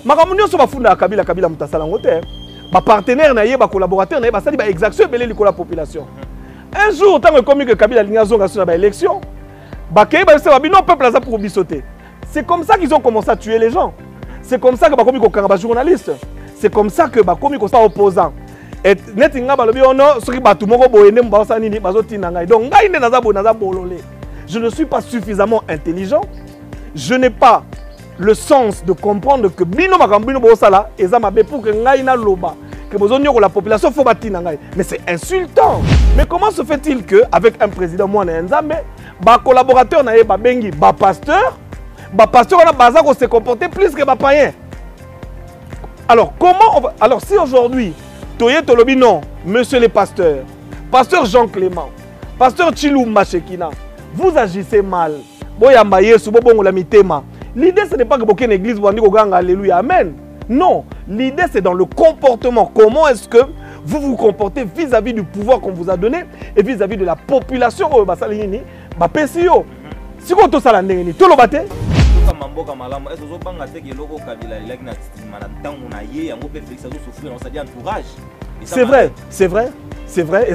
Makamunyo so bafunda Kabila Kabila mutasala ngote. Ba partenaire na ye ba collaborateur na ye ba sali ba exaction belé la population. Un jour tant que comme que Kabila linga sur ba élection, ba kay ba se ba bino peuple aza pour bisoter. C'est comme ça qu'ils ont commencé à tuer les gens. C'est comme ça que ba komi ko kanga ba journaliste. C'est comme ça que ba komi ko sa opposant. Et netinga ba lobi ono soki ba tumoko boyene mba sa nini bazotina ngai. Donc ngai ne naza bololé. Je ne suis pas suffisamment intelligent. Je n'ai pas le sens de comprendre que bino makambino bosala eza mabe pour que ngai na loba que bozonyo ko la population faut batina ngai. Mais c'est insultant. Mais comment se fait-il que avec un président moi na Nzambe, ba collaborateur na ye ba bengi ba pasteur na baza ko se comporter plus que ba païen. Alors comment on va... Alors si aujourd'hui Toye Tolobi non, monsieur le pasteur, pasteur Jean Clément, pasteur Chilou Machekina, vous agissez mal. Boyamba Yesu bobongo la mitema. L'idée, ce n'est pas que beaucoup d'églises vont dire alléluia, amen. Non, l'idée, c'est dans le comportement. Comment est-ce que vous vous comportez vis-à-vis du pouvoir qu'on vous a donné et vis-à-vis de la population. Si vous avez ça, c'est vrai, c'est vrai, c'est vrai.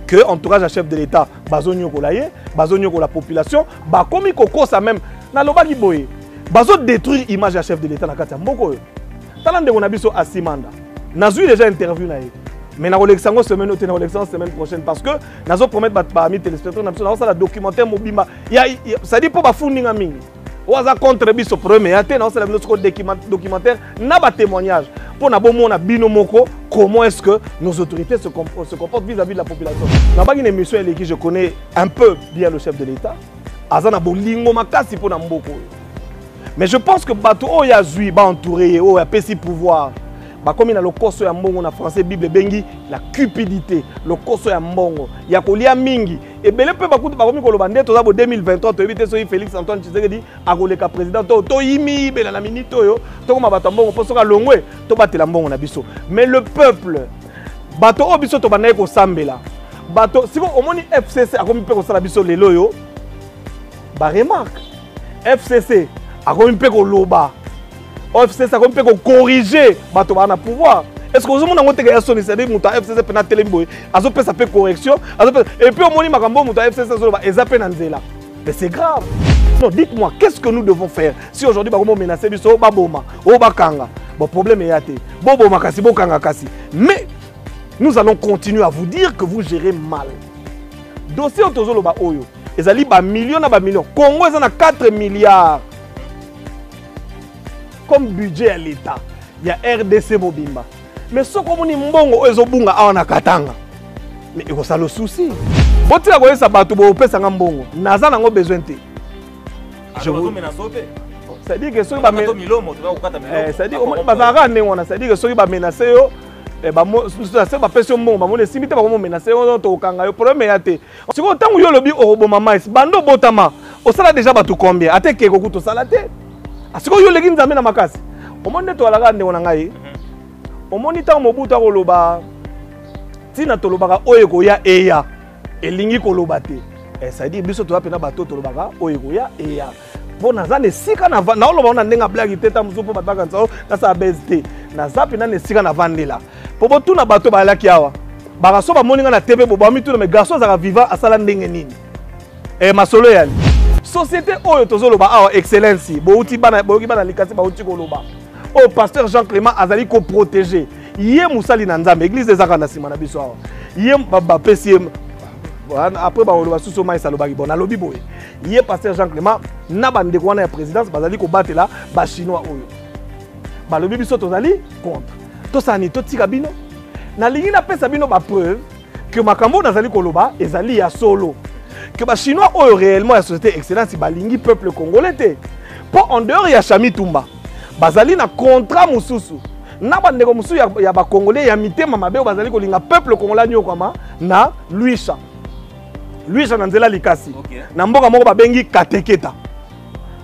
Que entourage à chef de l'État, bazonyo kolaye, bazonyo ko la population, ba komi koko ça même na lobaki boye. Bazo détruire image à chef de l'État na kati mboko yo. Talande on a biso asimanda. Nazu déjà interview na ye. Mais na l'élection semaine ou na l'élection semaine prochaine parce que nazo promettre ba ami téléspectateurs na biso na ça la documentaire mobimba. Ça dit pas ba funinga mingi. Oza contre biso premier ate na ça la documentaire na ba témoignage. Pour na bino moko, comment est-ce que nos autorités se comportent vis-à-vis de la population. Dans une émission qui je connais un peu bien le chef de l'État, azana bolingo makasi pour na mboko. Mais je pense que bato o ya zui ba entouré o ya pesi pouvoir. Ba comme na lokoso ya mbongo na français Bible bengi la cupidité, lokoso ya mbongo, ya kolia mingi. Et belé pe bakutu ba komi ko lobande to za bo 2023 to éviter so Félix Antoine Tshisekedi akoleka président to yimi bela na minito yo to koma bato mbongo poso ka longwe to batela mbongo na biso. Mais le peuple bato o biso to banaye ko sambela. Bato siko omoni FCC akomi pe ko sala biso lelo yo. Ba remarque FCC akomi pe ko loba. FCC a compris qu'on corriger bato bana pouvoir. Est-ce que vous avez monté que son c'est muta FCC pena telemboy, azo pe ça fait correction, et puis au moni makambo muta FCC zo ba ezape na nzela. Mais c'est grave. Non, dites-moi qu'est-ce que nous devons faire si aujourd'hui ba komo menacer biso ba boma, o ba kanga. Bon problème est yaté. Bobo makasi bo kanga kasi. Mais nous allons continuer à vous dire que vous gérez mal. Dossier autozolo ba oyo, ezali ba millions na ba millions. Congo ezana 4 milliards. Comme budget à l'État, il y a RDC Mobimba. Mais ce qu'on dit mbongo ezobunga awana katanga. Mais il ça le souci. Boti la koyesa bato bo pesa ngambongo. Naza nango besoin te. Je vous ça dit que ceux ba ça dit au bazara nengona ça dit que ceux ba menacer yo ba mo ça ba pesa mbongo ba mo le simite ba mo menacer yo to kanga yo problème ya te. Si ko tangu yo lobi oroboma mais bando botama. O sala déjà bato combien? Ate ke ko to sala te. Asiko yo leki nzambe na makasi. Omoni to alaka ndeko na ngai. Omoni ta mobuta ko loba. Tina to lobaka oye ko ya eya. Elingi ko loba te. Ça dit biso to apena bato to lobaka oye ko ya eya. Pona za ne sika na na loba ona ndenga blague teta musupo bataka nso na sa BST. Na zapi na ne sika na vandela. Po botu na bato ba laki awa. Baka so ba moninga na TV bo ba mi tu na me garçon za vivant asala ndenge nini. Masolo yali. Société oyo tozoloba awa excellence bouti bana likasi bauti koloba o pasteur Jean Clément azali ko protéger yé musali na nzambe église des akana sima na biso awa yé ba PCM après ba oloba suso mai saloba ki bona lobi boye yé pasteur Jean Clément na bande ko na ya présidence bazali ko batela ba chinois oyo ba lobi biso tozali contre to sani to tika bino na lingi na pesa bino ba preuve que makambo nazali koloba ezali ya solo. Que les Chinois ont réellement la société excellente si balingi peuple congolais. Pour en dehors il y a Chami Tumba. Bazali na contrat mususu. Na bande ko mususu ya ba congolais ya mitema mabe bazali ko linga peuple congolais nyo kama na Luisha. Luisha na nzela likasi. Na mboka moko ba bengi kateketa.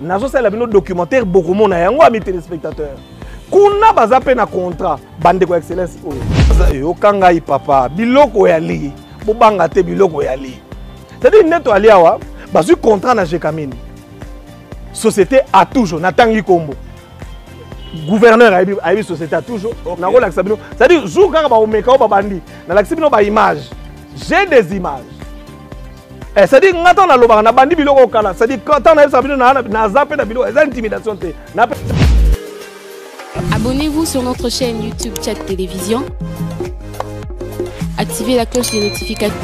Nazo sala bino documentaire beaucoup mona yango ami téléspectateurs. Kuna bazape na contrat bande ko excellence oyo. Yo kanga i papa biloko ya li. Bobanga te biloko ya li. C'est-à-dire neto aliawa basu contrat na Jekamine. Société a toujours na tangi kombo. gouverneur a une société toujours. C'est-à-dire, jour quand on met bandi, dans l'accident ba image. J'ai des images. C'est-à-dire quand on a le na bandi biloko kala, c'est-à-dire quand on a sabino na zape na biloko, c'est intimidation té. Abonnez-vous sur notre chaîne YouTube Chat Télévision. Activez la cloche des notifications.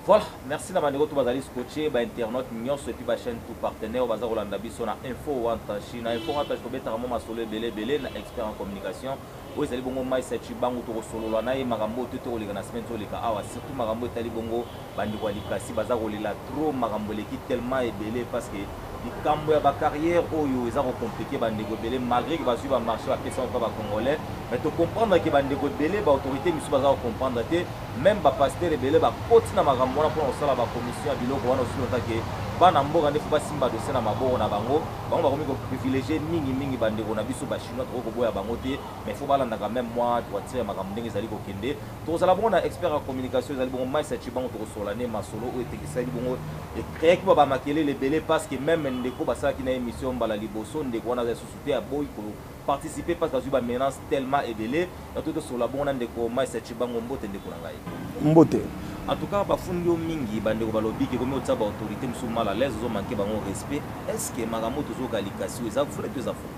Voilà, merci na bandeko to bazali scotché ba internaute nyonso et puis ba chaîne tout partenaire baza kolanda biso na info wanta China info wanta to betaka mo masolo belé na expert en communication o ezali bongo mai sechi bangu to solola na ye makambo to to koleka na semaine to leka awa surtout makambo etali bongo bandiko likasi baza kolela trop makambo leki tellement belé parce que likambo ya ba carrière oyo eza ko compliqué bandeko belé malgré que ba suivre marché ba question pas ba congolais mais to comprendre que bandeko belé ba autorité misu baza ko comprendre te même ba pasteur belé ba koti na makambo na pour osala ba commission ya biloko wana aussi otake bana mboka ndefu basimba dossier na maboko na bango bakomi ko privilégier mingi bandeko na biso ba chinois to ko boya bango te mais faut balanda quand même moi to atire makambo ndenge ezali ko kende to sala bongo na expert en communication ezali bongo mai sa chibango to sola ne masolo o etekisa bongo et créer ko ba makele le belé parce que même ndeko basala ki na émission mbala liboso ndeko wana za société ya boy ko participer parce que ba menace tellement évelé tout sur la bonne ndeko mai sa chibango mbote ndeko na ngai mbote. En tout cas, bafundi mingi bandeko balobi ke comme otsa ba autorité musu mal à l'aise zo manquer bango respect. Est-ce que makambo tozo kalikasi eza fule to eza fule?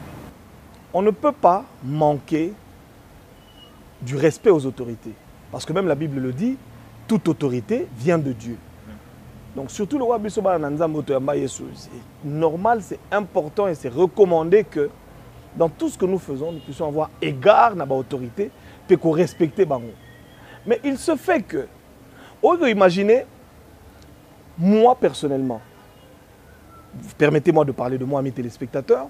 On ne peut pas manquer du respect aux autorités parce que même la Bible le dit, toute autorité vient de Dieu. Donc surtout le roi biso ba na nzambo to yamba Yesu, c'est normal, c'est important et c'est recommandé que dans tout ce que nous faisons, nous puissions avoir égard à ba autorité et qu'on respecte bango. Mais il se fait que imaginez, moi personnellement, permettez-moi de parler de moi à mes téléspectateurs,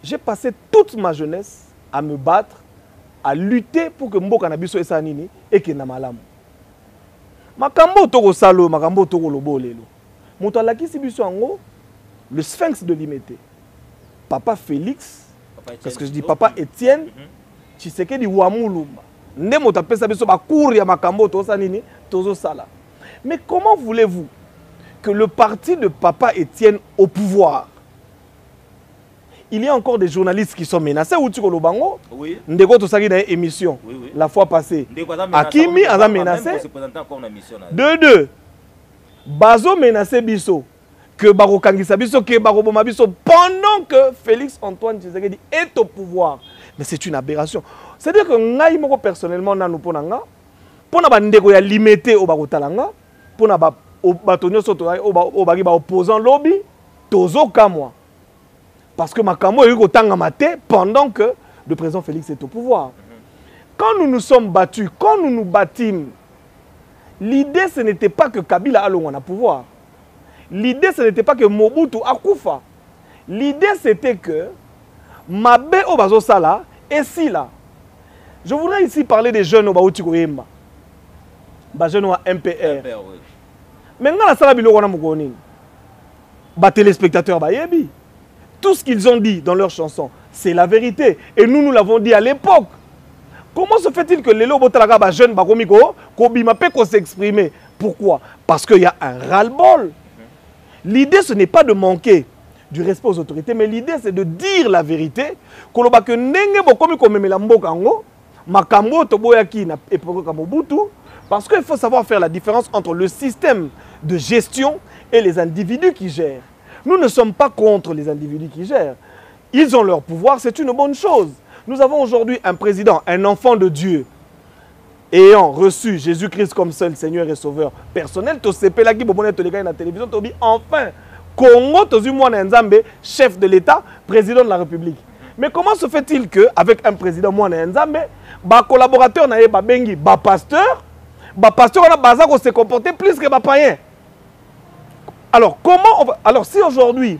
j'ai passé toute ma jeunesse à me battre, à lutter pour que Mboka na biso esa nini et que na malamu. Makambo toko salo, makambo toko lobo lelo. Moto alakisi biso ango, le sphinx de Limete. Papa Félix, parce que je dis Papa Étienne, Tshisekedi Wamulumba. Nde moto apesa biso ba cour ya makambo to sanini tozo sala. Mais comment voulez-vous que le parti de Papa Étienne au pouvoir, il y a encore des journalistes qui sont menacés ou tu kolobango? Oui. Ndeko to saki na émission la fois passée. Akimi a menacé. De Bazo menacé biso que baro kangisa biso que baro boma biso pendant que Félix Antoine Tshisekedi est au pouvoir. Mais c'est une aberration. C'est-à-dire que ngai moko personnellement na nous ponanga pona ba ndeko ya limité au bakotalanga pona ba batonyo soto au bagi ba opposant lobby tozo kamwa parce que makambo eko tanga maté pendant que le président Félix est au pouvoir. Quand nous nous sommes battus, quand nous nous battîmes, l'idée ce n'était pas que Kabila alonga na pouvoir. L'idée ce n'était pas que Mobutu akufa. L'idée c'était que Mabe Obazo Sala et si là. Je voudrais ici parler des jeunes au Baouti Koyemba. Des jeunes au MPR. Maintenant, la Sala Bilo Wana Moukonin. Ba téléspectateurs Bayebi. Tout ce qu'ils ont dit dans leurs chansons, c'est la vérité. Et nous l'avons dit à l'époque. Comment se fait-il que les Lobotalaga ba jeunes Bakomiko, Kobima Peko s'exprimer? Pourquoi? Parce qu'il y a un ras-le-bol. L'idée, ce n'est pas de manquer du respect aux autorités, mais l'idée c'est de dire la vérité. Parce qu'il faut savoir faire la différence entre le système de gestion et les individus qui gèrent. Nous ne sommes pas contre les individus qui gèrent. Ils ont leur pouvoir, c'est une bonne chose. Nous avons aujourd'hui un président, un enfant de Dieu, ayant reçu Jésus-Christ comme seul Seigneur et Sauveur personnel. Enfin, Congo, chef de l'État, président de la République. Mais comment se fait-il qu'avec un président, les collaborateurs, les pasteurs, se comporter plus que les païens? Alors, comment on va... Alors, si aujourd'hui,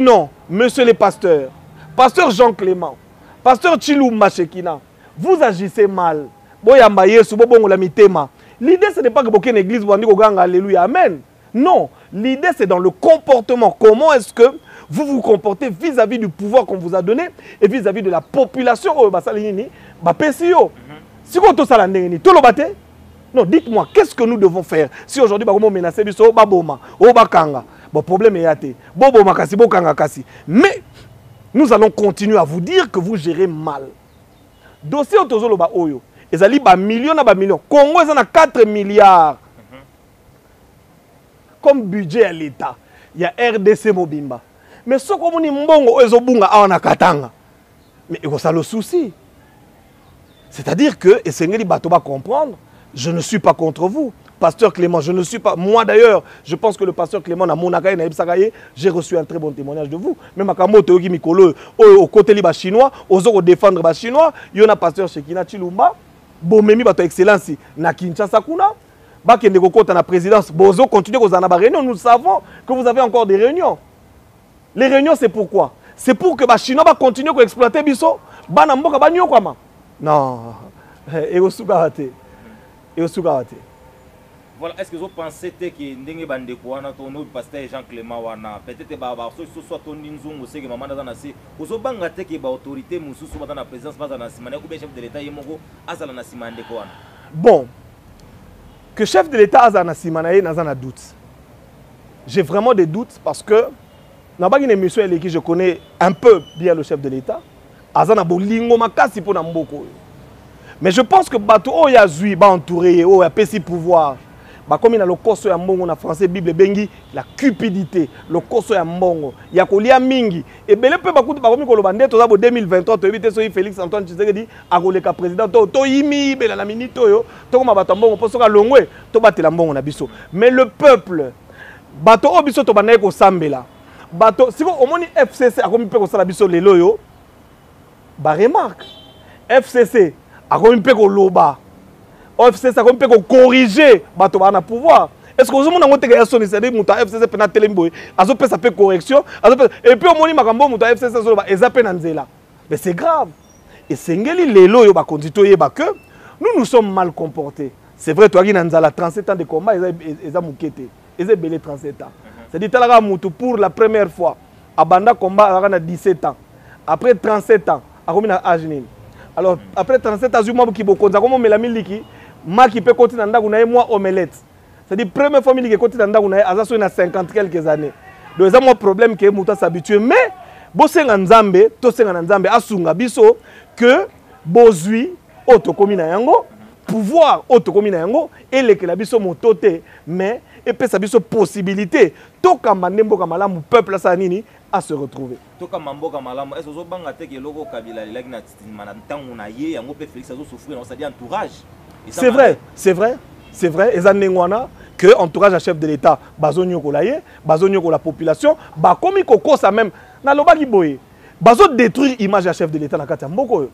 non, monsieur le pasteur, pasteur Jean-Clément, pasteur Chilou Machekina, vous agissez mal. L'idée, ce n'est pas que vous une église, vous dites alléluia, amen. Non, l'idée c'est dans le comportement. Comment est-ce que vous vous comportez vis-à-vis du pouvoir qu'on vous a donné et vis-à-vis de la population. Si vous avez tout ça, Non, dites-moi, qu'est-ce que nous devons faire si aujourd'hui, on menace biso, baboma, bakanga. Bon, problème est athée. Boboma kasi, bokanga kasi. Mais nous allons continuer à vous dire que vous gérez mal. Dossier autozolo ba oyo. Ezali ba millions na ba millions. Congo est à 4 milliards. Comme budget à l'État. Il y a RDC Mobimba. Mais ce qu'on dit mbongo ezobunga awana katanga. Mais il y a le souci. C'est-à-dire que, et c'est ngeli bato ba comprendre, je ne suis pas contre vous. Pasteur Clément, je ne suis pas... Moi d'ailleurs, je pense que le pasteur Clément, j'ai reçu un très bon témoignage de vous. Même à Kamoto, au côté liba chinois, aux défendre les chinois, il y a un pasteur Shekina Chilumba, Bomemi bato excellence, na Kinshasa kuna, Bakende Kokota na présidence, Bozo continue aux anaba réunions. Nous savons que vous avez encore des réunions. Les réunions, c'est pourquoi? C'est pour que les Chinois continuent à exploiter Bisso. Banamboka banyo kwama. Non. Et au Sougarate. Voilà, est-ce que vous pensez que ndenge bande kwana tono pasteur Jean Clément wana peut-être ba soit ton nzungu seke mamanda na si ozo banga te ke ba autorité mususu ba na présidence ba na simane ko be chef de l'état yemoko azala na simane kwana. Bon. Que chef de l'état azala na simane na za na doute. J'ai vraiment des doutes parce que na ba une émission qui je connais un peu bien le chef de l'état azana bolingo makasi pour na mboko. Mais je pense que bato o ya zui ba entouré o ya pesi pouvoir. Bah comme il a le corso ya mbongo na français Bible bengi la cupidité, le corso ya mbongo, ya kolia mingi. Et belé pe bakuti ba komi koloba ndeto za bo 2023 to ebité so Félix Antoine Tshisekedi akoleka président to yimi bela na minute oyo to koma bato mbongo poso ka longwe to batela mbongo na biso. Mais le peuple bato o biso to banaye ko sambela. Bato siko omoni FCC akomi pe ko sala biso lelo yo ba remarque. FCC akomi pe ko loba. FCC a comme corriger bato bana pouvoir. Est-ce que vous avez un peu sonné c'est muta FCC pena telemboy azo pe ça fait correction et puis au moni makambo muta FCC zo ba ezape na nzela. Mais c'est grave. Et sengeli lelo yo ba kondito yeba que nous sommes mal comportés. C'est vrai toi qui na nzala 37 ans de combat eza mukete. Eza belé 37 ans. C'est-à-dire talaka mutu pour la première fois abanda combat à 17 ans. Après 37 ans, a combien d'âge nini? Alors après 37 ans, moi qui bokonza comme melami liki ma qui peut continuer dans na moi omelette. C'est-à-dire première famille qui continue dans na azaso na 50 quelques années. Donc ça mon problème que muta s'habituer mais bosenga nzambe to senga nzambe asunga biso que bozui otokomi na yango pouvoir otokomi na yango et que la biso motote mais et puis ça biso possibilité to kamba ndembo kamala mu peuple sa nini à se retrouver. Toka mamboka malamu est-ce que banga te ke loko kabila laki na mana ntango na ye yango pe Félix azo souffrir on c'est-à-dire entourage. C'est vrai, ezanengwana que entourage à chef de l'état bazonyo ko la ye, bazonyo ko la population, ba komi koko ça même na lobaki boye. Bazo détruire image à chef de l'état na kati mboko.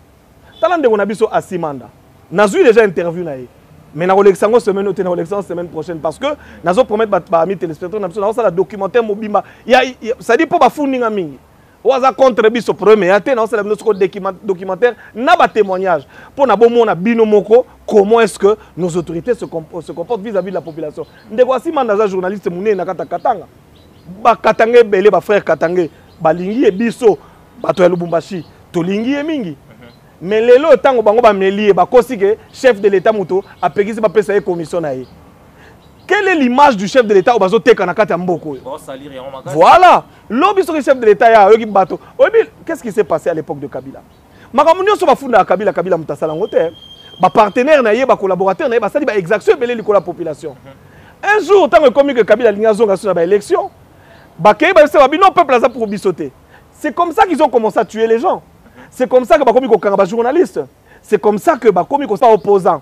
Talande on a biso asimanda. Nazui déjà interview na ye. Mais na Olexango semaine ou na Olexango semaine prochaine parce que nazo promettre ba ami téléspectateurs na biso na ça documentaire mobimba. Ça dit pas ba funinga mingi. Oaza contre biso premier até na ça documentaire na ba témoignage pour na bon mona bino moko comment est-ce que nos autorités se comportent vis-à-vis de la population. Ndeko asimanda za journaliste mune na kata katanga. Ba katanga belé ba frère katanga ba lingi e biso bato ya Lubumbashi to lingi e mingi. Mais lelo tango bango ba meli ba kosi que chef de l'état muto a pegisi ba pesa e commission na ye. Quelle est l'image du chef de l'état au bazo teka na kati mboko? Voilà, l'objet du chef de l'état ya yoki bato. Qu'est-ce qui s'est passé à l'époque de Kabila? Makamunyo so ba funda Kabila mutasala ngote. Ba partenaire na ye ba collaborateur na ye ba sali ba exaction belé liko la population. Un jour tango comme que Kabila linga zonga sur ba élection, ba kei ba se ba bino peuple za pour bisoter. C'est comme ça qu'ils ont commencé à tuer les gens. C'est comme ça que bakomi ko kanga ba journaliste. C'est comme ça que bakomi ko sa opposant.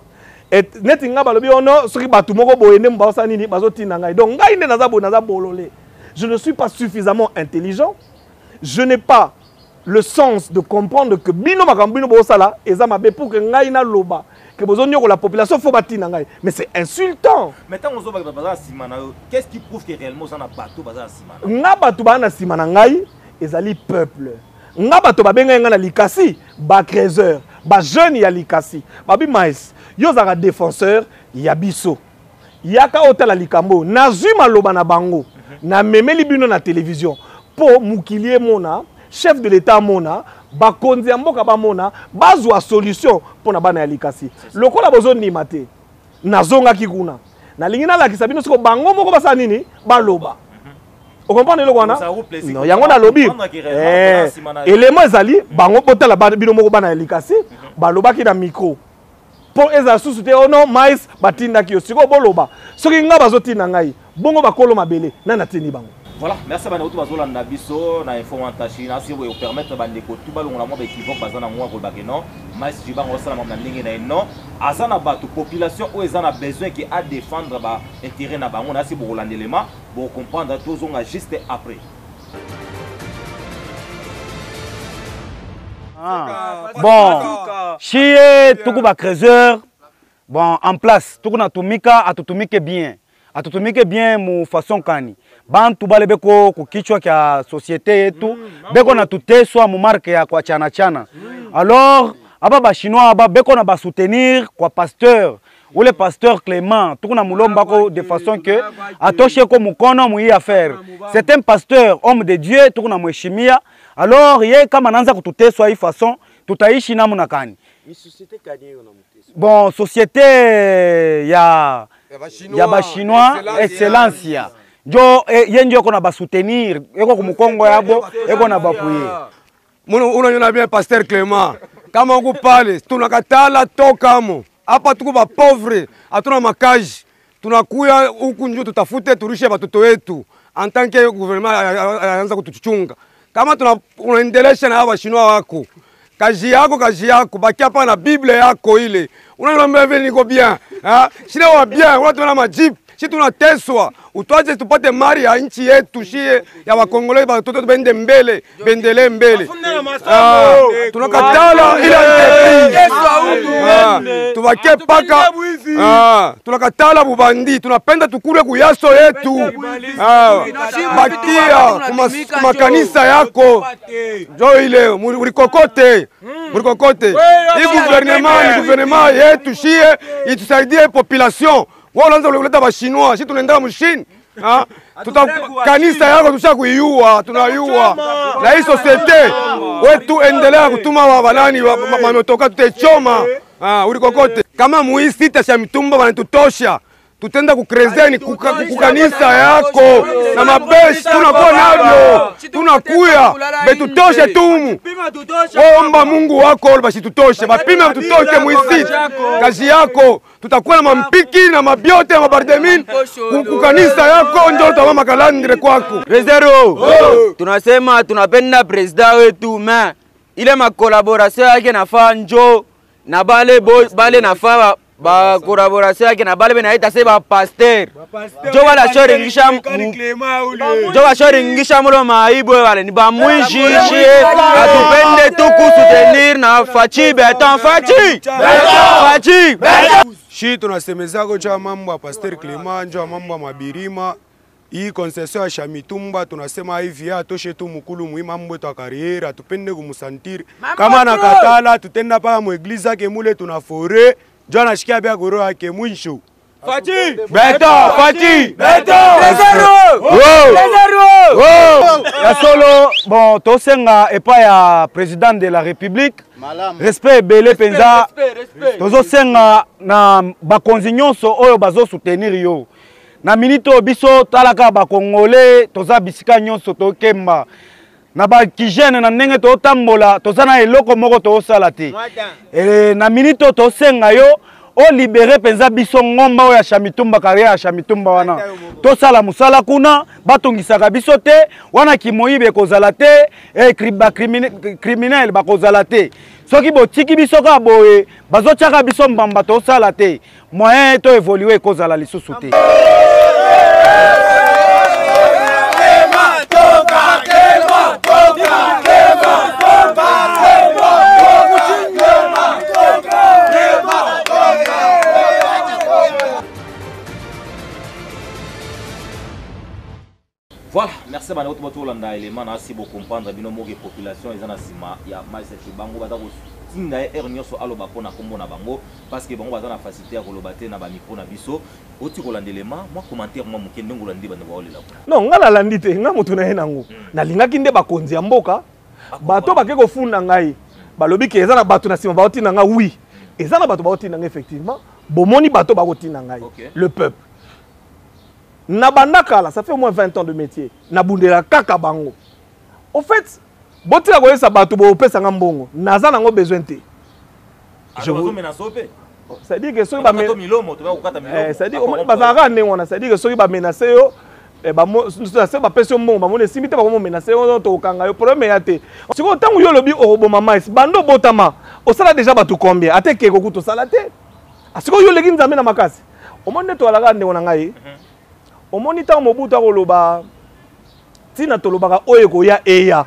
Et netinga balobi ono soki batu moko boyende mbasa nini bazotina ngai. Donc ngai naza bololé. Je ne suis pas suffisamment intelligent. Je n'ai pas le sens de comprendre que bino makambino bosala eza mabe pour que ngai na loba que bozonyo la population faut batina ngai. Mais c'est insultant. Maintenant on zo ba baza simana. Qu'est-ce qui prouve que réellement ça na bato baza simana? Nga batu bana simana ngai ezali peuple. Nga bato babenga nga na likasi ba créateur ba jeune ya likasi babi mais yo zaka défenseur ya biso yaka otala likambo nazwi maloba na bango na memeli bino na télévision po mukilie mona chef de l'état mona bakonzi ya mboka ba mona bazwa solution pour na bana ya likasi lokola bozo ndima te nazongaki kuna nalingi nalakisa bino siko bango moko basala nini baloba okomprendre eloko wana non yango nalobi elemo ezali bango botala bino moko bana ya likasi balobaki na micro mpo ezala susu te ono mais batindaki yo sikoyo boloba soki nga bazotinda ngai bongo bakolo mabele nani atindi bango. Voilà, merci à Banautu Bazolanda Biso, na info Antachina, si vous permettre Bandeko, tout ballon la moindre équivoque, Bazana Moua Golbageno, Mais Jiban Rossala Mamanding et non, Azana Batu, population où ils en a besoin qui a défendre l'intérêt na bango, na si vous Roland l'élément, pour comprendre tous on a juste après. Bon, chier, tout le creuseur, bon, en place, tout le tumika, à tout tumike bien. Atutumike bien mu façon kani bantu bale beko kukichwa kya société yetu beko na tuteswa mu marque ya kwa chana chana alors aba ba chinois aba beko na ba soutenir kwa pasteur ou le pasteur Clément tukuna mulomba ko de façon que atoshe ko mukono mu affaire c'est un pasteur homme de Dieu tukuna mheshimia alors ye kama nanza kututeswa hii façon tutaishi namna kani société kani yo na muteswa bon société ya ba chinois excellencia jo yenjo ko na ba soutenir eko ku mukongo yabo eko na bapuye unanyona bien pasteur Clément kama uko pale tunakatala tokamo hapa tuko ba pauvre hatuna makaji tunakuya huku njo tutafute turushe watoto wetu en tant que gouvernement anaanza kutuchunga kama unaendelesha na hawa chinois wako kazi yako baki hapa na Bible yako ile unaona mimi niko bien shida wa bien watu wana majip si tunateswa utwaje tupate mali ya nchi yetu shie ya wakongole watoto bende mbele bendele mbele tunakatala ile tubake paka tunakatala bubandi tunapenda tukule kuyaso yetu bakia kumakanisa yako jo ile murikokote hii gouvernement yetu shie itusaidie population wao lanza kuleta ba chinois si tunaenda mshini kanisa yako tushakuiua tunaiua na hii societe wetu endelea kutuma wabalani mametoka tutechoma ulikokote kama muisita cha mitumba wanatutosha tutenda kukrezeni kukanisa yako na mabeshi tunakuwa navyo tunakuya betutoshe tumu omba Mungu wako basi tutoshe bapime tutoshe muisiti kazi yako tutakuwa na mampiki na mabiote na mabardemini kukanisa yako ndio tawama kalandre kwako Rezero tunasema tunapenda president wetu ma ile ma collaboration yake na fanjo na bale na fa ba collaboration yake na bale benaita seba pasteur jo wala shoringisha mulo maibwe wale ni ba mwishi atupende tu kusoutenir na fachi beton fachi shi tunasemezako cha mambo ya pasteur Clément njo mambo ya mabirima hii concession ya Shamitumba tunasema hivi atoshe tu mukulu muhimu mambo ya kariera tupende kumusantiri kama nakatala tutenda pa mu eglise yake mule tunafore jo anashikia bia goro yake mwisho Fachi ya solo bon tosenga epa ya président de la République respect belé penza tozo senga na bakonzi nyonso oyo bazo soutenir yo na minito biso talaka ba congolais toza bisika nyonso tokemba na ba kijene na ndenge to tambola tozana eloko moko to sala te na minito tosenga yo o libéré penza biso ngomba oya Shamitumba carrière ya Shamitumba wana to sala musala kuna batongisaka biso te wana kimoyibe kozala te criminel bakozala te soki botiki biso ka boye bazochaka biso mbamba to sala te moyen to évoluer kozala lisusu te Voilà, merci à notre Landa élément, merci pour comprendre bien nos populations et zanasima ya maïs bango bata ko tinga ernyo so aloba pona kombo na bango parce que bango bata na facilité à kolobate na ba micro na biso oti ko landa élément moi commentaire moi mukende ngolandi bana ba olela non ngala landi te nga mutu na ye nango na lingaki nde bakonzi ya mboka bato bake kofunda ngai balobi ke ezana bato na sima baoti na nga oui ezana bato baoti na nga effectivement bomoni bato bakotina ngai le peuple nabandaka là ça fait au moins 20 ans de métier nabundela kaka bango au fait botika koyesa bato bopesa nga mbongo naza nango besoin te je vous menacer c'est-à-dire que soki ba c'est-à-dire bazaka ndenge wana c'est-à-dire que soki ba menacer yo ba pesi mbongo ba mona simite ba mo menacer yo to kanga yo problème ya te siko tangu yo lobi oroboma mais bando botama osala déjà bato combien ate ke ko kuto sala te asiko yo leki nzambe na makasi omoni to alaka ndenge na ngai omoni tango mobutu akoloba tina tolobaka oyo koya eya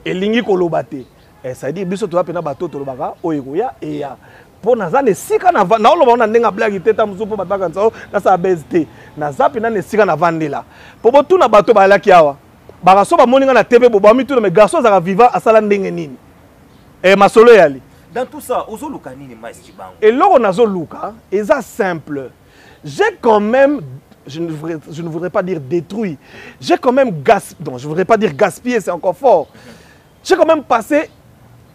elingi koloba te c'est-à-dire biso to apena bato tolobaka oyo koya eya po naza ne sika na oloba na ndenga blague te ta musupo bataka nso na sa BST na zapi na ne sika na vandela po botu na bato balaki awa baka so ba moninga na TV bo ba mitu na me garçon za viva asala ndenge nini masolo yali dans tout ça ozoluka nini mais Chibango et loko nazo luka eza simple j'ai quand même je ne voudrais pas dire détruit j'ai quand même non je voudrais pas dire gaspillé c'est encore fort j'ai quand même passé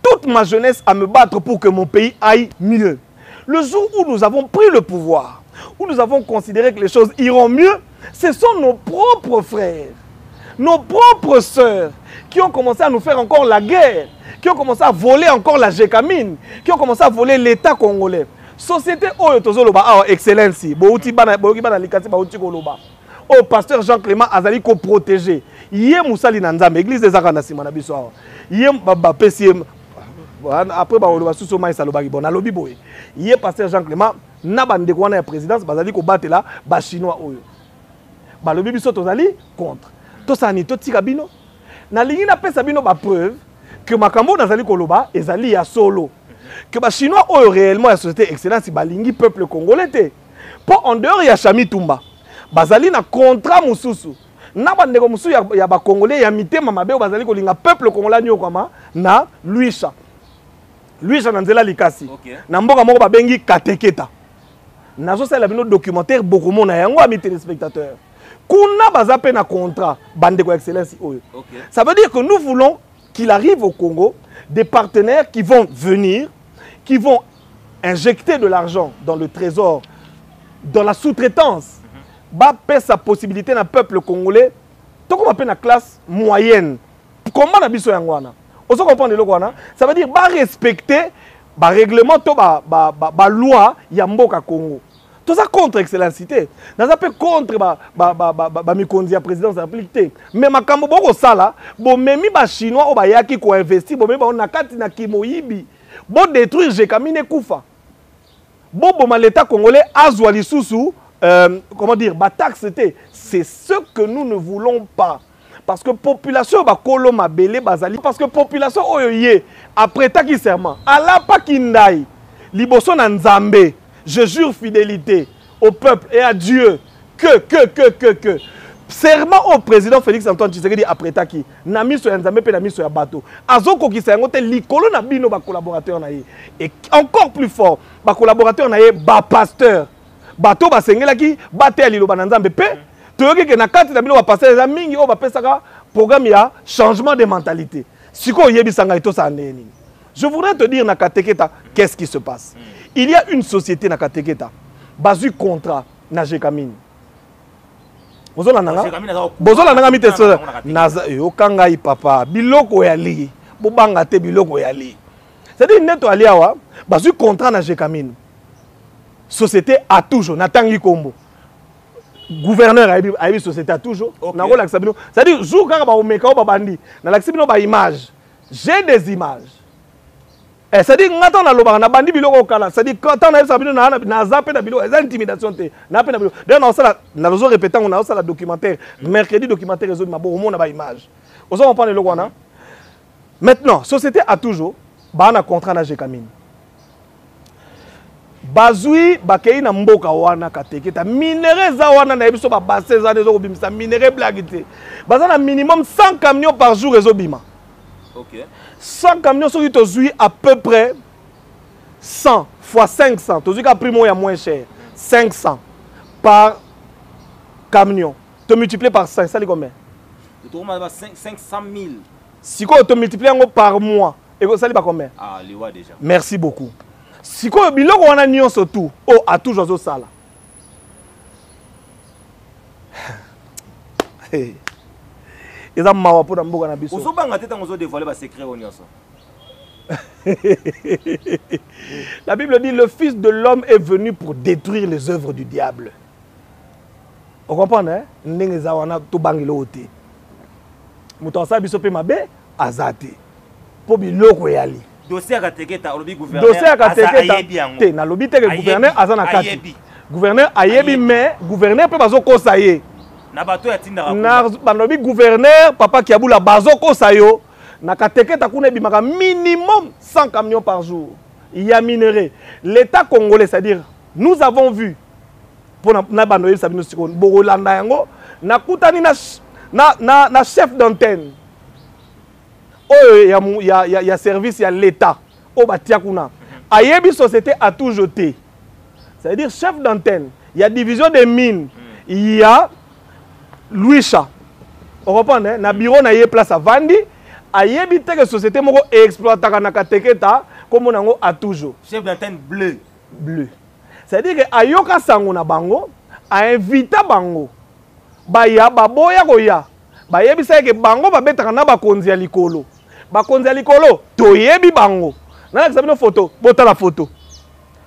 toute ma jeunesse à me battre pour que mon pays aille mieux. Le jour où nous avons pris le pouvoir, où nous avons considéré que les choses iront mieux, ce sont nos propres frères, nos propres sœurs qui ont commencé à nous faire encore la guerre, qui ont commencé à voler encore la Gécamine, qui ont commencé à voler l'État congolais. Société Oyo Tozoloba, Excellency, Bouti Bana Likati Bauti Koloba. Au pasteur Jean-Clément Azali ko protéger. Yé Moussali Nanzam, église des Aranasi Manabiso. Yé Baba PCM. Après ba sous mai salobaki bon alobi boy yé pasteur Jean Clément na bande ko na présidence bazali ko batela ba chinois oyo ba lobi biso tozali contre to sani to tika bino na lingi na pesa bino ba preuve que makambo nazali koloba ezali ya solo que ba chinois oyo réellement la société excellence ba lingi peuple congolais te po en dehors ya Chami Tumba bazali na contrat mususu na bande ko musu ya ba congolais ya mitema mabe bazali ko linga peuple congolais nyokama na Luisha lui Jananzela Likasi na mboka moko babengi Kateketa nazo sala bino documentaire beaucoup mona yango ami téléspectateurs kuna baza pe na contrat bande ko excellence oyo ça veut dire que nous voulons qu'il arrive au Congo des partenaires qui vont venir qui vont injecter de l'argent dans le trésor dans la sous-traitance ba pe sa possibilité na peuple congolais to ko ba pe na classe moyenne comment na biso yango wana on se comprend de l'Okwana. Ça veut dire bah respecter bah règlement to bah loi yamboka Congo. Tout ça contre excellentité. Dans ça peut contre bah mikonzi à présidence de la République. Mais makambo boko sala bo memi ba chinois o ba yaki ko investir bo memi ba na kati na kimoyibi. Bo détruire Gécamine kufa. Bo ma l'état congolais azwa lisusu comment dire bah taxe c'est ce que nous ne voulons pas. Parce que population ba kolo mabele bazali parce que population oyoye après ta qui serment ala pa kindai liboso na nzambe je jure fidélité au peuple et à Dieu que serment au président Félix Antoine Tshisekedi après ta qui na miso ya nzambe pe na miso ya bato azoko ki sango te likolo na bino ba collaborateur na ye et encore plus fort ba collaborateur na ye ba pasteur bato ba sengela ki batel liloba na nzambe pe toyoki na kati na bino ba passer za mingi o ba pesaka programme ya changement de mentalité. Siko yebisanga ito sa neni. Je voudrais te dire na Kateketa qu'est-ce qui se passe. Il y a une société na Kateketa basu contrat na Gécamine. Bozola nanga mite so naza yo kanga i papa biloko ya li bobanga te biloko ya li. C'est-à-dire neto aliawa basu contrat na Gécamine. Société a toujours na tangi kombo. Gouverneur a eu société à toujours c'est-à-dire jour quand on met bandi na l'axibino ba image j'ai des images c'est-à-dire ngata na loba na bandi biloko kala c'est-à-dire quand on a sabino na zape na biloko les intimidations te na pe na biloko d'ailleurs na lozo répétant on a aussi la documentaire mercredi documentaire réseau ma bon na ba image on va prendre le wana maintenant société a toujours ba na contrat na Gécamine bazui bakei na mboka wana Kateketa minéraux za wana na biso ba bassin za dezo bimisa minéraux blagité baza na minimum 100 camions par jour ezo bima. OK 100 camions sur tozui à peu près 100 fois 500 tozui ka prix moya moins cher 500 par camion to multiplier par 5 ça dit combien to ma 500 000 si ko to multiplier par mois et ça dit pas combien ah liwa déjà merci beaucoup sikoyo biloko wana nyonso tu o a toujours azosala eza mawa mpona mboka na biso ozobanga te ntango ozodévoile basecret oyo nyonso. La Bible dit le Fils de l'homme est venu pour détruire les œuvres du diable. Vous comprenez, hein? Ndenge za wana to bangelo te. Muto asala biso pe mabe azate. Po biloko yali. Dossier akateketa olobi gouverneur. Dossier akateketa te na lobi te que gouverneur azana kati. Gouverneur ayebi mais gouverneur pe bazo kosa ye. Na bato ya tinda na balobi gouverneur papa Kiabula bazo kosa yo. Na kateketa kuna bimaka minimum 100 camions par jour. Il y a minerai. L'État congolais, c'est-à-dire, nous avons vu, pour na banoye sabino sikon, Borolanda yango, na kutani na chef d'antenne. Oh, il y a service, il y a l'État. Oh, batia kuna. Ayebi société a tout jeté. C'est-à-dire, chef d'antenne, il y a division des mines, il y a Louisha. On reprend, hein? Na bureau na yé place à Vandi. Ayebi te que société moko exploitaka na kateketa comme on a toujours chef d'antenne bleu c'est-à-dire que ayoka sango na bango a invité bango baya baboya koya bayebi sa que bango babetaka na bakonzi ya likolo toyebi bango na examiner photo bota la photo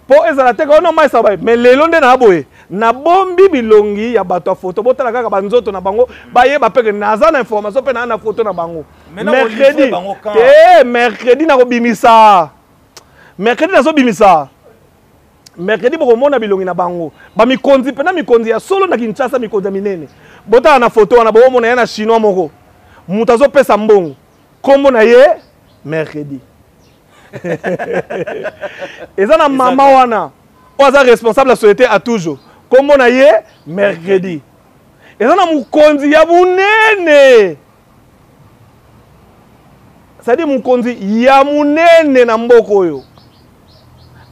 po ezala te ko no mai sa mais lelo nde na boye na bombi bilongi ya bato photo botala kaka banzoto na bango baye bapeke naza na information pe na photo na bango mercredi na kobimisa mercredi na so bimisa mercredi boko mona bilongi na bango ba mikonzi pe na mikonzi ya solo na Kinshasa mikonzi ya minene botala na photo wana bo mona ya na chinois moko muta zo pesa mbongo kombo na ye mercredi eza na mama wana oza responsable la société a toujours comme on a ye mercredi eza na mukonzi ya munene c'est-à-dire mukonzi ya munene na mboko oyo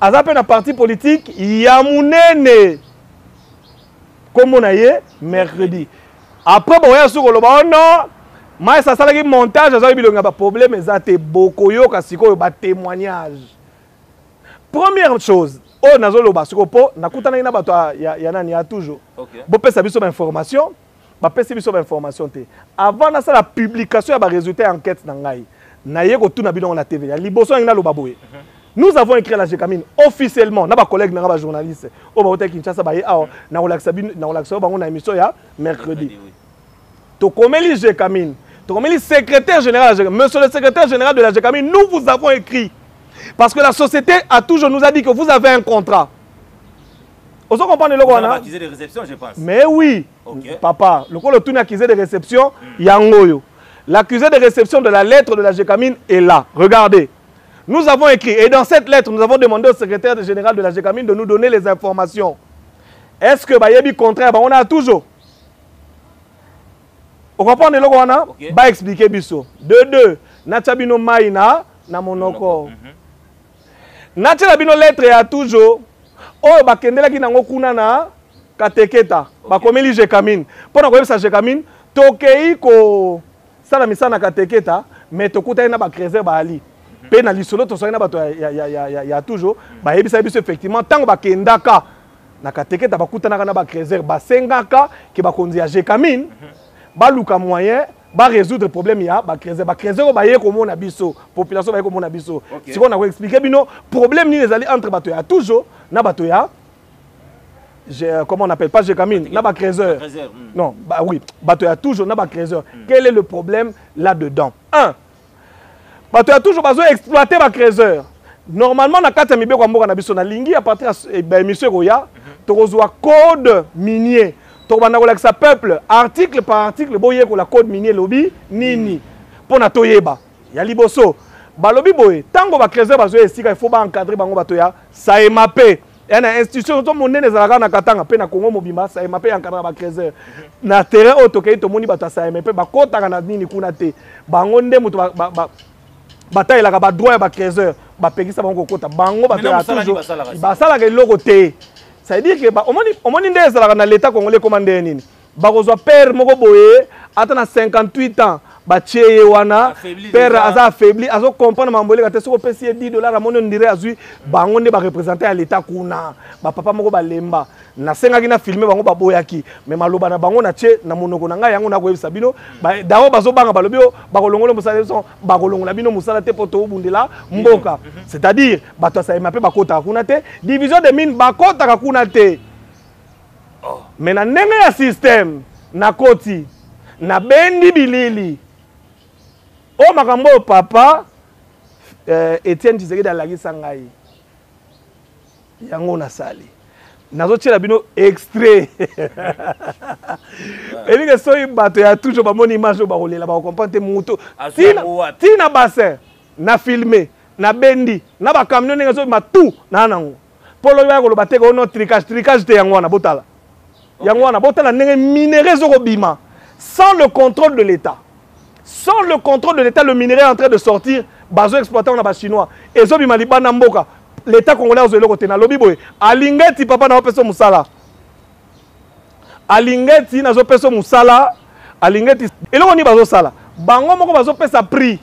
aza pe na parti politique ya munene comme on a ye mercredi après bon ya soko loba non mais ça salaki montage aza bilonga ba problème ezate bokoyo kasiko ba témoignage. Première chose o nazoloba siko po nakutana ina bato ya nani ya toujours bo pesa biso ba information ba pesa biso ba information te avant na la publication ya ba résultat enquête na ngai na ye ko tuna bilonga na TV ya liboso ngina loba boye. Nous avons écrit la Gécamine officiellement na ba collègue na ba journaliste o ba hotel Kinshasa ba ye na relaxa bango na émission ya mercredi to komeli Gécamine. Donc, le secrétaire général, monsieur le secrétaire général de la Gécamine, nous vous avons écrit. Parce que la société a toujours nous a dit que vous avez un contrat. Vous comprenez le quoi? Accusé de réception, je pense. Mais oui, papa, le coup le tout accusé de réception, Yangoyo. L'accusé de réception de la lettre de la Gécamine est là. Regardez. Nous avons écrit, et dans cette lettre, nous avons demandé au secrétaire général de la Gécamine de nous donner les informations. Est-ce que Bayebi contraire, on a toujours. Vous comprenez le wana ba expliquer biso de deux natabino maina na monoko natela bino lettre ya toujours o ba kendela ki nango kuna na kateketa ba komeli Gécamine pona ko yebisa Gécamine tokei ko sala misana kateketa mais tokuta na ba creuser ba ali pe na lisolo to so na bato ya toujours ba yebisa biso effectivement tango ba kendaka na kateketa ba kutana na ba creuser ba sengaka ki ba konzi ya Gécamine baluka moyen ba résoudre le problème ya ba creuser ba ye komo na biso population ba ye komo na biso siko na ko expliquer bino problème ni les alliés entre bato ya toujours na bato ya comment on appelle pas Gécamine na ba creuser non bah oui bato ya toujours na ba creuser quel est le problème là dedans un bato ya toujours bazo exploiter ba creuser normalement na kata mibe kwa mboka na biso na lingi à partir ba émission koya to kozwa code minier. Avec sa peuple, article par article, boye ko la code minier lobby nini. Pona toyeba. Ya liboso. Ba lobby boye. Tango ba creuser ba zo esika il faut ba encadrer bango bato ya. Ça est mappé. Ya na institution to monene zalaka na katanga pe na Congo mobimba ça est mappé encadrer ba creuser. Na terrain auto kay to moni bato ça est mappé ba kota na nini kuna te. Bango nde mutu ba bataille la ba droit ya ba creuser. Ba pekisa bango kota. Bango bato ya toujours. Ba sala ke loko te. Ça veut dire que on m'a dit l'État congolais commandé nini. bakozwa père moko boye ata na 58 ans batie wana père aza affaibli azo comprendre mambo leka te soko pesi $10 amoni ndire azui bango nde ba représenter à l'état kuna ba papa moko balemba na sengaki na filmer bango baboyaki mais maloba na bango na tie na monoko na ngai yango na koyebisa bino dawo bazobanga balobi bakolongola musala so bakolongola bino musala te poto obundela mboka c'est-à-dire bato asayema pe bakota kuna te division de mine bakota kuna te mais na ndenge ya système na koti na bendi bilili o makambo papa Etienne Tshisekedi alakisa ngai yango na sali nazo tshela bino extrait elike soyi bato ya toujours bamoni image ba kolela ba comprendre muto tina bassin na filmer na bendi na ba camion ngenzo matu na nango polo ya ko ba teka ono tricage te yango na botala yango na botala ndenge minerais zo bima sans le contrôle de l'État. Sans le contrôle de l'État, le minerai est en train de sortir. Bazo exploitant on a chinois. Et zo bima libana mboka. L'État congolais a zelo côté na lobi boy. Alingeti papa na peso musala. Alingeti na zo peso musala. Alingeti. Et là on y bazo sala. Bango moko bazo pesa prix.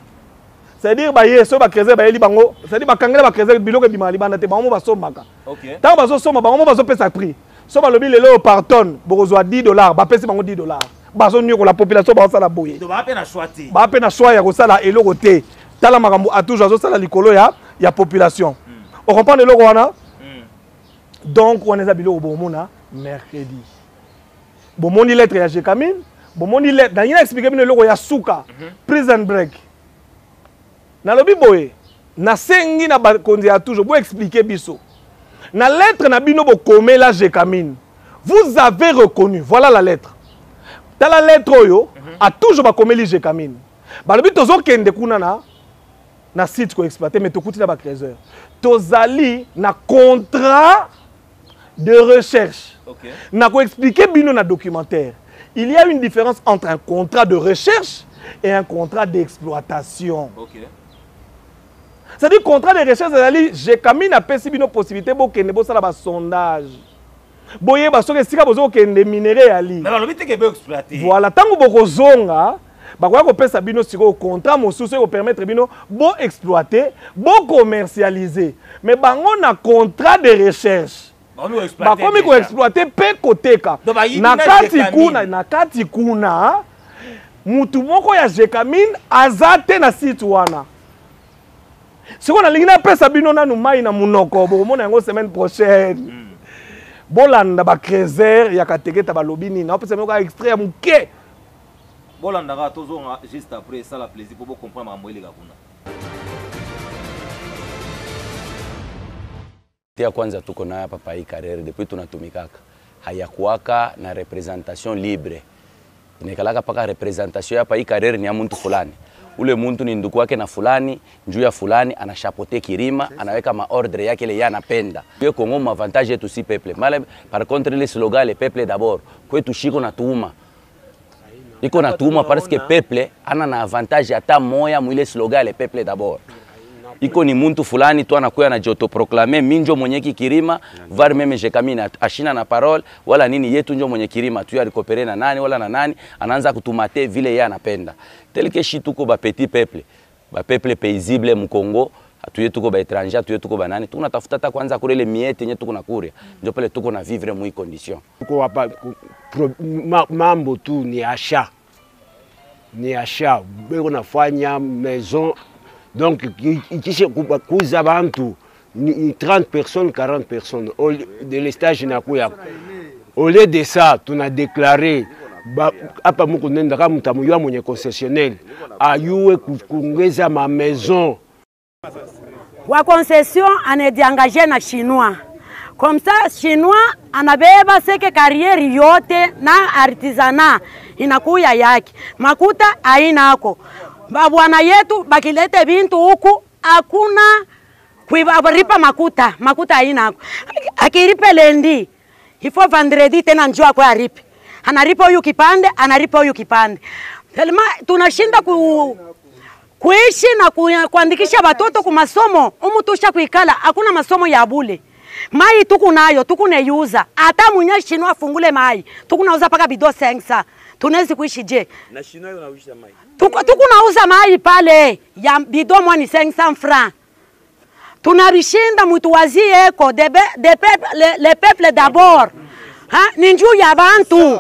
C'est-à-dire ba yeso ba kreze ba eli bango. C'est-à-dire ba kangela ba kreze biloko bima libana te bango bazo maka. OK. Tant bazo soma bango bazo pesa prix. So ba lobi lelo pardon bokozwa $10 ba pesa bango $10. Bazo nyoko la population ba sala boye. To ba pe na choiti. Ba pe na choix ya ko sala eloko te. Tala makambo a toujours zo sala likolo ya population. On comprend le logo wana? Donc on est à biloko bomona mercredi. Bomoni lettre ya Jekamine, bomoni lettre. Dans il a expliqué le logo ya Suka, prison break. Na lobi boye, na sengi na bakonzi a toujours bo expliquer biso. Na lettre na bino bo komé la Jekamine. Vous avez reconnu, voilà la lettre. Dans la lettre oyo a toujours ba komé li Jekamine. Ba lobi tozo kende kuna na site ko exploiter mais to kuti na ba trésor. Tozali na contrat de recherche. Okay. Na ko expliquer bino na documentaire. Il y a une différence entre un contrat de recherche et un contrat d'exploitation. Okay. C'est-à-dire contrat de recherche, c'est-à-dire Jekamine a pesi bino possibilité bo kende bo sala ba sondage. Boye ba soke sika bozo kende minerai ali. Mais ba lobite ke be exploiter. Voilà, tango boko zonga bakoya kopesa bino siko contrat mosusu ko permettre bino bo exploiter, bo commercialiser. Mais bango na contrat de recherche. Bakomi ko exploiter pe koteka. Na kati kuna mutu moko ya Jekamine azate na site wana. Siko na lingina pesa bino nanu mai na munoko bo mona yango semaine prochaine. Bolanda ba crézer ya kateketa ba lobini na pesa moko extrait ya muke. Bolanda tozo juste après ça la plaisir pour comprendre mambo ile kuna. Tia kwanza tuko na hapa pa hii carrière depuis tunatumikaka. Hayakuwaka na representation libre. Inakalaka paka representation hapa hii carrière ni ya mtu fulani. Ule muntu ni ndugu wake na fulani, njuu ya fulani anashapote kirima, anaweka maordre yake ile yanapenda. Kwa Kongo avantage yetu si peuple. Mala par contre le slogan le peuple d'abord. Kwetu shiko na tuuma. Iko na tuuma parce que peuple ana na avantage hata moya mwile slogan le peuple d'abord. Iko ni muntu fulani tu anakuya na joto proclamer minjo mwenye kirima, var meme Jekamine ashina na parole wala nini yetu njo mwenye kirima tu alikopere na nani wala na nani anaanza kutumate vile yeye anapenda. Tel que shi tuko ba petit peuple, ba peuple paisible mu Congo, atuye tuko ba étranger, atuye tuko ba nani, tunatafuta ta kwanza kurele miete nye tuko na kuria. Njo pale tuko na vivre mu condition. Tuko hapa mambo tu ni achat. Ni achat, beko nafanya maison. Donc, ici, kuza bantu, 30 personnes, 40 personnes. De l'estage, au lieu de ça, on a déclaré, apa moko nendaka mutamuya mwenye concessionnaire, ayue kungeza ma maison. Wa concession, on est engagé na chinois. Comme ça, chinois, anabeba seke carrière yote na artisanat, inakuya yaki. Makuta ainako. Babwana yetu bakilete bintu huku hakuna kuibaripa makuta haina. Akiripe lendi ifo vendredi tena njoo kwa aripe. Anaripa huyu kipande, anaripa huyu kipande. Telema tunashinda kuishi na kuandikisha watoto kwa masomo. Umutusha kuikala hakuna masomo ya bure. mai tukunayo tukuneyuza hata mwenye chinois afungule mai tukunauza paka bido 500 tunawezi kuishi je na chinois unauza mai tukunauza mai pale ya bido mwani 500 francs tunabishinda mutuwazie eko le peuple d'abord ni njuu ya bantu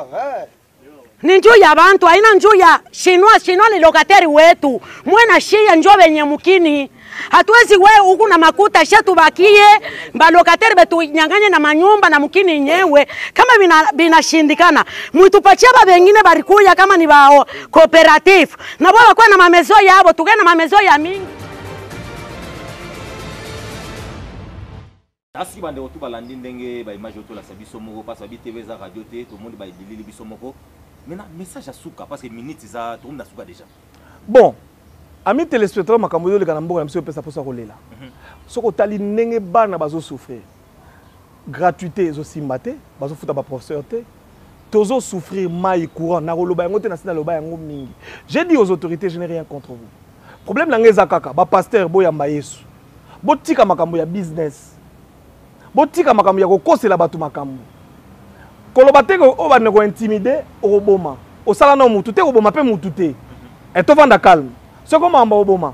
ni njuu ya bantu haina njuu ya chinois ni lokateri wetu mwena shia njoo benye mukini hatuwezi wewe huku na makuta shetu bakie balokateri betu nyanganye na manyumba na mukini nyewe kama binashindikana mutupatia ba bengine barikuya kama ni bao cooperative na baba kwa na mamezo yabo tukena mamezo ya mingi. Asi bande otu balandi ndenge ba image oto la sabiso moko parce que TV za radio te tout le monde ba dilili biso moko. Maintenant message à souka parce que minutes za tout le monde souka déjà. Bon, amis téléspectateurs makambo yo le kanambo na monsieur pesa posa kolela. Soko tali ndenge bana bazo souffrir. Gratuité zo simbate, bazo futa ba professeur te. Tozo souffrir mai courant na roloba yango te na sina loba yango mingi. J'ai dit aux autorités je n'ai rien contre vous. Problème na ngeza kaka ba pasteur boya Yesu. Botika makambo ya business. Botika makambo ya kokosela batu makambo. Koloba te ko bana ko intimider oboma. Osala na mutu te oboma pe mutu te. Et to vanda calme. Ce comme amba oboma.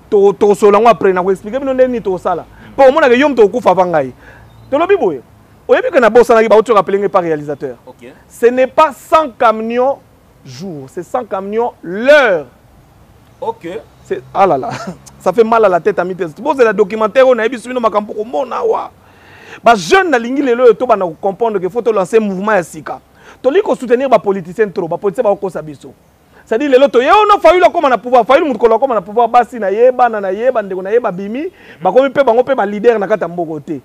To solango après na ko expliquer bino ndeni to sala. Po mona ke yom to kufa vangai. To lobi boye. Oyebi que na bossa na ba auto rappeler par réalisateur. OK. Ce n'est pas 100 camions jour, c'est 100 camions l'heure. OK. C'est ah là là. Ça fait mal à la tête ami. Bon c'est la documentaire on a biso bino makambo ko mona wa. Ba jeune na lingi lelo to ba na comprendre que faut to lancer mouvement ya sika. To li ko soutenir ba politicien trop, ba politicien ba ko sabiso. C'est-à-dire lelo to yo no fayu la comme na pouvoir, fayu mutu ko la comme na pouvoir basi na yeba na yeba ndeko na yeba bimi, ba ko pe bango pe ba leader na kata mboko te.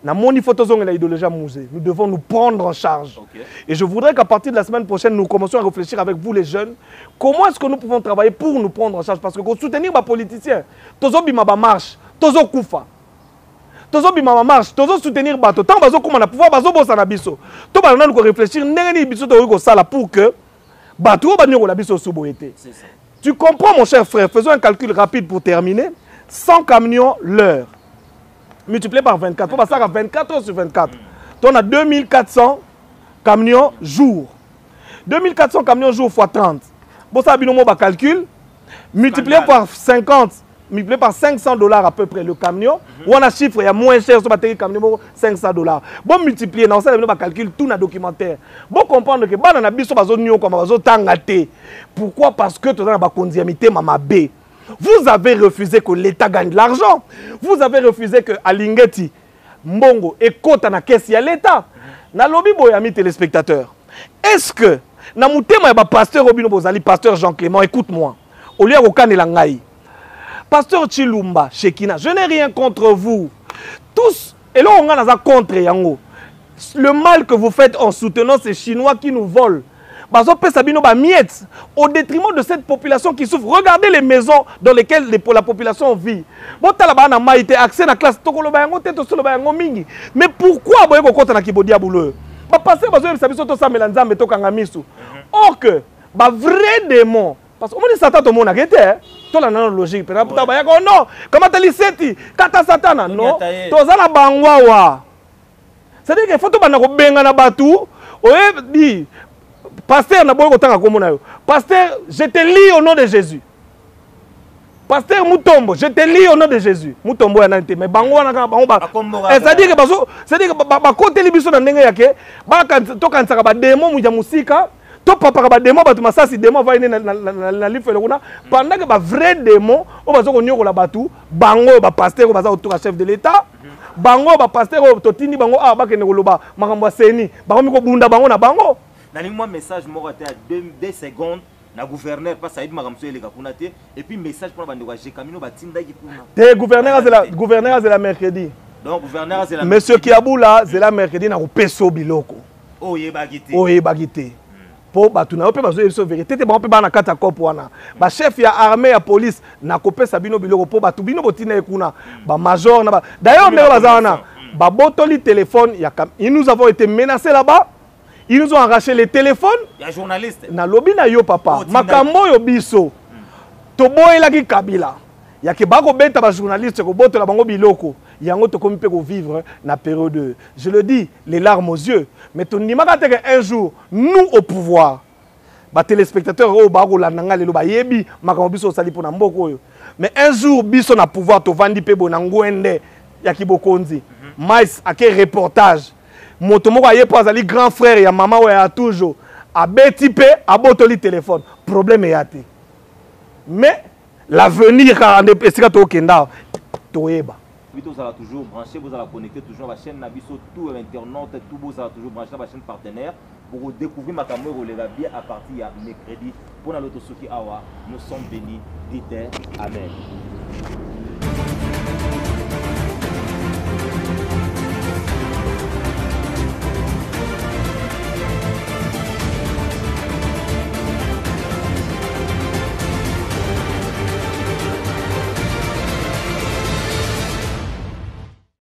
Na moni photo zonga la idéologie musée. Nous devons nous prendre en charge. Okay. Et je voudrais qu'à partir de la semaine prochaine nous commencions à réfléchir avec vous les jeunes, comment est-ce que nous pouvons travailler pour nous prendre en charge parce que ko soutenir ba politicien, tozo bima ba marche, tozo kufa. Tozo bima marche, tozo soutenir bato, tant bazo comme on a pouvoir bazo bossa na biso. To ba na ko réfléchir ndenge ni biso to ko sala pour que bato ba ni ko la biso soboité. C'est ça. Tu comprends mon cher frère, faisons un calcul rapide pour terminer. 100 camions l'heure. Multiplié par 24, faut passer à 24 heures sur 24. Donc on a 2400 camions jour. 2400 camions jour fois 30. Bon ça binomo ba calcul multiplié par 50. Multiplié par $500 à peu près le camion. Ou on a chiffre, il y a moins cher sur le camion, $500. Bon multiplier, dans ça, on calcule tout dans le documentaire. Bon comprendre que dans la biso bazo nyo comme bazo tangate. Pourquoi? Parce que tu as la condiamité mama B. Vous avez refusé que l'État gagne de l'argent. Vous avez refusé que Alingeti Mbongo et Kota na caisse ya l'État. Na lobby boy ami téléspectateurs. Est-ce que na mutema ya pasteur Robino Bozali, pasteur Jean Clément, écoute-moi. Au lieu de Kanela Ngai. Pasteur Chilumba, Shekina, je n'ai rien contre vous. Tous, et là on a contre Yango. Le mal que vous faites en soutenant ces Chinois qui nous volent. Au détriment de cette population qui souffre. Regardez les maisons dans lesquelles la population vit. Mais pourquoi or que vrai démon. Parce que Satan tout le monde a été, tout la logique. Non, comment tu dis kata Satana non, toza la bangwawa. C'est-à-dire qu'il faut que tu benga na batu, oye di pasteur na boyo kotanga komona yo. Pasteur, je te lis au nom de Jésus. Pasteur Mutombo, je te lis au nom de Jésus. Mutombo ya nante mais bangwa na bango ba. C'est-à-dire que ba côté libiso na ndenge yake, ba to kansaka ba démon mu ya musika. Papa ba démon batu masasi démon va ine na life le kuna pendant que ba vrai démon o bazo ko nyoko la batu bango ba pasteur baza autour chef de l'état bango ba pasteur to tindi bango a ba kene ko loba makambo seni bango mi ko bunda bango na bango na moi message moko te à 2 secondes na gouverneur parce que makambo ele ka kuna te et puis message pour bande wa Jekamino batinda ki kuna te gouverneur de la mercredi donc gouverneur de la monsieur Kiabula de la mercredi na ko peso biloko oyebagite po batuna ope bazo yeso vérité te ba pe ba na kata kopo wana ba chef ya armée ya police na kopesa bino biloko po batu bino botina ekuna ba major na ba d'ailleurs ndeko bazana ba botoli téléphone ya nous avons été menacés là-bas, ils nous ont arraché les téléphones. Il y a journaliste na lobi na yo papa makambo yo biso to boyela ki Kabila ya ke ba ko beta ba journaliste ko botola bango biloko yango to komi pe ko vivre na période, je le dis, les larmes aux yeux, mais ton nimaka te un jour nous au pouvoir ba téléspectateurs o ba ko landanga lelo ba yebi makambo biso sali pona mboko yo, mais un jour biso na pouvoir to vandi pe bona ngwende ya kibokonzi mais ake reportage moto moko aye po azali grand frère ya mama wa ya toujours abeti pe abotoli téléphone problème ya te, mais l'avenir car ande esika to kenda to yeba vous allez toujours brancher, vous allez connecter toujours à la chaîne Nabiso, tout internaute, tout vous allez toujours brancher à la chaîne partenaire pour découvrir ma caméra bien à partir de mercredi. Pour l'autre Soki Awa, nous sommes bénis, dites Amen.